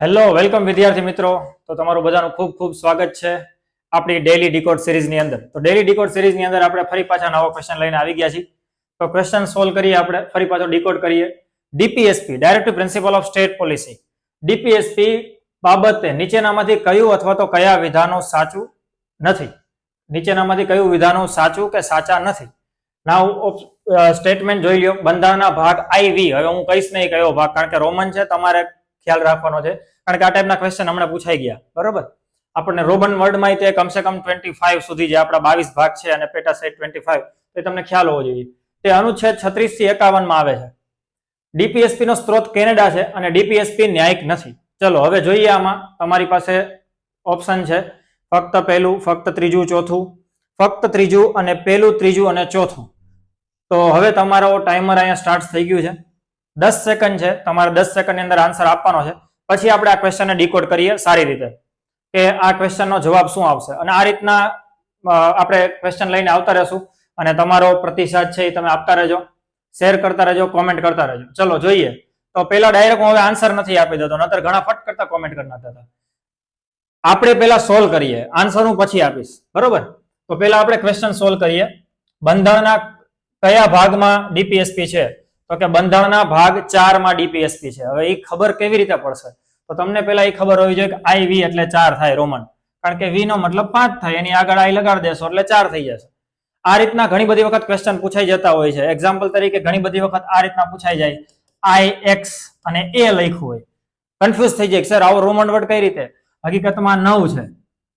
Hello welcome વિદ્યાર્થી મિત્રો. તો તમારું બધાનું ખૂબ ખૂબ સ્વાગત છે આપણી ડેલી ડીકોડ સિરીઝની અંદર. તો ડેલી ડીકોડ સિરીઝની અંદર આપણે ફરી પાછા નવો ક્વેશ્ચન લઈને આવી ગયા છીએ. તો ક્વેશ્ચન સોલ્વ કરીએ, આપણે ફરી પાછો ડીકોડ કરીએ. DPSP directive principal of state policy. DPSP બાબતે નીચેનામાંથી કયું અથવા તો કયા વિધાનો સાચું નથી? નીચેનામાંથી કયું વિધાનો સાચું કે સાચા નથી? નાઉ સ્ટેટમેન્ટ જોઈ લ્યો. બંધારણના ભાગ IV. હવે હું કહીશ નહીં કયો ભાગ, કારણ કે રોમન છે, તમારે ખ્યાલ રાખવાનો છે, કારણ કે આ ટાઈપના ક્વેશ્ચન હમણાં પૂછાઈ ગયા. બરોબર, આપણને રોમન વર્ડમાં તે કમસે કમ 25 સુધી જે આપણા 22 ભાગ છે અને પેટા સેટ 25, તો તમને ખ્યાલ હોવો જોઈએ. તે અનુચ્છેદ 36 થી 51 માં આવે છે. ડીપીએસપી નો સ્ત્રોત કેનેડા છે અને ડીપીએસપી ન્યાયિક નથી. ચલો હવે જોઈએ. આમાં તમારી પાસે ઓપ્શન છે ફક્ત પહેલું, ફક્ત ત્રીજું, ચોથું, ફક્ત ત્રીજું અને પહેલું, ત્રીજું અને ચોથું. તો હવે તમારો ટાઈમર અહીંયા સ્ટાર્ટ થઈ ગયું છે. 10 સેકન્ડ છે, તમારે 10 સેકન્ડ ની અંદર આન્સર આપવાનો છે. પછી આપણે આ ક્વેશ્ચનને ડીકોડ કરીએ સારી રીતે કે આ ક્વેશ્ચનનો જવાબ શું આવશે. અને આ રીતના આપણે ક્વેશ્ચન લઈને આવતા રહેશું અને તમારો પ્રતિસાદ છે એ તમે આપતા રહેજો, શેર કરતા રહેજો, કોમેન્ટ કરતા રહેજો. ચલો જોઈએ. તો પેલા ડાયરેક્ટ હું હવે આન્સર નથી આપી દેતો, નતર ઘણા ફટ કરતા કોમેન્ટ કરી નાખતા હતા. આપણે પેલા સોલ્વ કરીએ, આન્સર હું પછી આપીશ. બરોબર, તો પેલા આપણે ક્વેશ્ચન સોલ્વ કરીએ. બંધારણના કયા ભાગમાં ડીપીએસપી છે? તો કે બંધારણના ભાગ 4 માં ડીપીએસપી છે. હવે એ ખબર કેવી રીતે પડશે? તો તમને પેલા એ ખબર હોવી જોઈએ કે IV એટલે 4 થાય રોમન, કારણ કે V નો મતલબ 5 થાય, એની આગળ I લગાડી દેશો એટલે 4 થઈ જશે. આ રીતના ઘણી બધી વખત ક્વેશ્ચન પૂછાઈ જતા હોય છે. એક્ઝામ્પલ તરીકે ઘણી બધી વખત આ રીતના પૂછાઈ જાય, IX અને A લખ્યું હોય, કન્ફ્યુઝ થઈ જાય સર આવો રોમન વર્ડ કઈ રીતે? હકીકતમાં 9 છે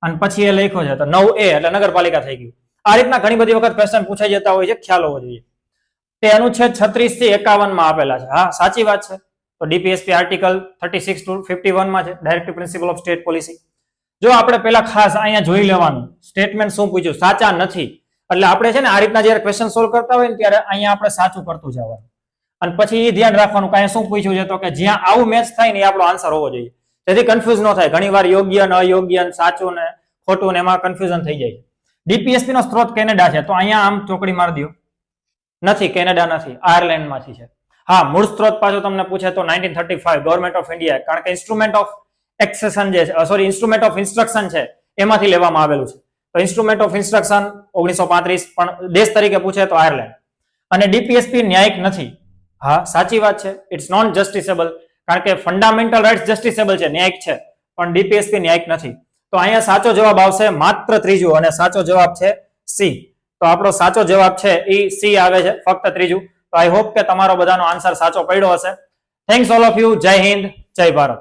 અને પછી એ લખ્યો છે તો 9A એટલે નગરપાલિકા થઈ ગયું. આ રીતના ઘણી બધી વખત ક્વેશ્ચન પૂછાઈ જતા હોય છે, ખ્યાલ હોવો જોઈએ. તે અનુચ્છેદ 36 થી 51 માં આપેલા છે. હા, સાચી વાત છે. તો ડીપીએસપી આર્ટિકલ 36 to 51 માં છે, directive principal of state policy. જો આપણે પેલા ખાસ અહીંયા જોઈ લેવાનું સ્ટેટમેન્ટ શું પૂછ્યું, સાચા નથી. એટલે આપણે છે ને આ રીતના જયારે ક્વેશ્ચન સોલ્વ કરતા હોય ને ત્યારે અહીંયા આપણે સાચું કરતું જવાનું અને પછી એ ધ્યાન રાખવાનું કે શું પૂછ્યું છે. તો કે જ્યાં આવું મેચ થાય ને એ આપણો આન્સર હોવો જોઈએ, જેથી કન્ફ્યુઝ ન થાય. ઘણી વાર યોગ્ય ને અયોગ્ય, સાચું ને ખોટું ને એમાં કન્ફ્યુઝન થઈ જાય. ડીપીએસપી નો સ્ત્રોત કેનેડા છે, તો અહીંયા આમ ચોકડી મારી દો. નથી, કેનેડા નથી, આયર્લેન્ડ માંથી છે. હા, મૂળ સ્ત્રોત પાછો તમને પૂછે તો 1935 ગવર્મેન્ટ ઓફ ઇન્ડિયા, કારણ કે ઇન્સ્ટ્રુમેન્ટ ઓફ એક્સેશન જે છે, સોરી ઇન્સ્ટ્રુમેન્ટ ઓફ ઇન્સ્ટ્રક્શન છે એમાંથી લેવામાં આવેલું છે. તો ઇન્સ્ટ્રુમેન્ટ ઓફ ઇન્સ્ટ્રક્શન 1935, પણ દેશ તરીકે પૂછે તો આયર્લેન્ડ. અને ડીપીએસપી ન્યાયિક નથી. હા, સાચી વાત છે. ઇટ્સ નોન જસ્ટિસેબલ, કારણ કે ફંડામેન્ટલ રાઇટ્સ જસ્ટિસેબલ છે, ન્યાયિક છે, પણ ડીપીએસપી ન્યાયિક નથી. તો અહીંયા સાચો જવાબ આવશે માત્ર ત્રીજું અને સાચો જવાબ છે C. તો આપણો સાચો જવાબ છે એ C આવે છે, ફક્ત ત્રીજું. તો આઈ હોપ કે તમારો બધાનો આન્સર સાચો પડ્યો હશે. Thanks all of you. જય હિન્દ, જય ભારત.